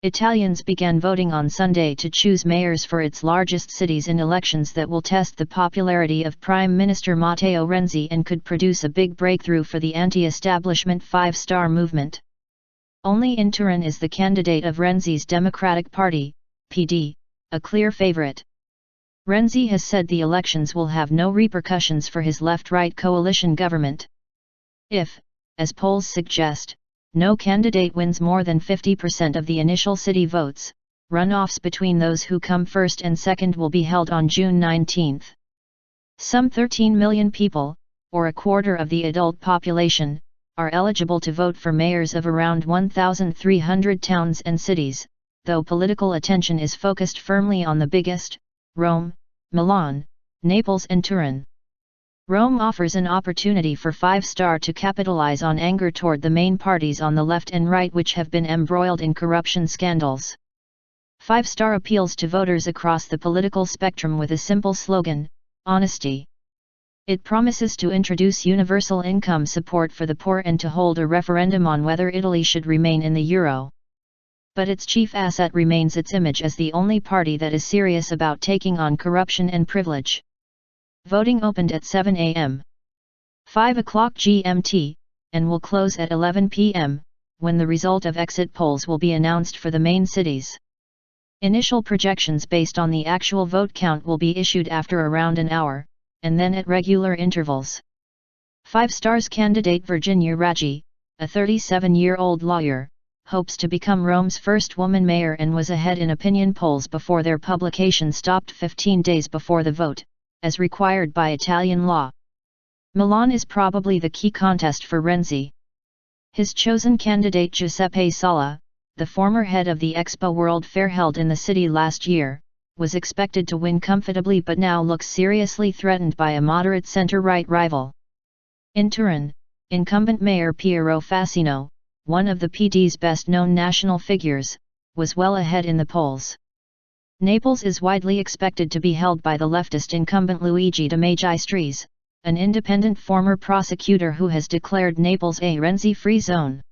Italians began voting on Sunday to choose mayors for its largest cities in elections that will test the popularity of Prime Minister Matteo Renzi and could produce a big breakthrough for the anti-establishment five-star movement. Only in Turin is the candidate of Renzi's Democratic Party, PD, a clear favorite. Renzi has said the elections will have no repercussions for his left-right coalition government. If, as polls suggest, no candidate wins more than 50% of the initial city votes, runoffs between those who come first and second will be held on June 19. Some 13 million people, or a quarter of the adult population, are eligible to vote for mayors of around 1,300 towns and cities, though political attention is focused firmly on the biggest, Rome, Milan, Naples and Turin. Rome offers an opportunity for Five Star to capitalize on anger toward the main parties on the left and right which have been embroiled in corruption scandals. Five Star appeals to voters across the political spectrum with a simple slogan, honesty. It promises to introduce universal income support for the poor and to hold a referendum on whether Italy should remain in the euro. But its chief asset remains its image as the only party that is serious about taking on corruption and privilege. Voting opened at 7 a.m. 5 o'clock GMT, and will close at 11 p.m., when the result of exit polls will be announced for the main cities. Initial projections based on the actual vote count will be issued after around an hour, and then at regular intervals. Five Star's candidate Virginia Raggi, a 37-year-old lawyer, hopes to become Rome's first woman mayor and was ahead in opinion polls before their publication stopped 15 days before the vote, as required by Italian law. Milan is probably the key contest for Renzi. His chosen candidate Giuseppe Sala, the former head of the Expo World Fair held in the city last year, was expected to win comfortably but now looks seriously threatened by a moderate centre-right rival. In Turin, incumbent mayor Piero Fassino, one of the PD's best-known national figures, was well ahead in the polls. Naples is widely expected to be held by the leftist incumbent Luigi de Magistris, an independent former prosecutor who has declared Naples a Renzi-free zone.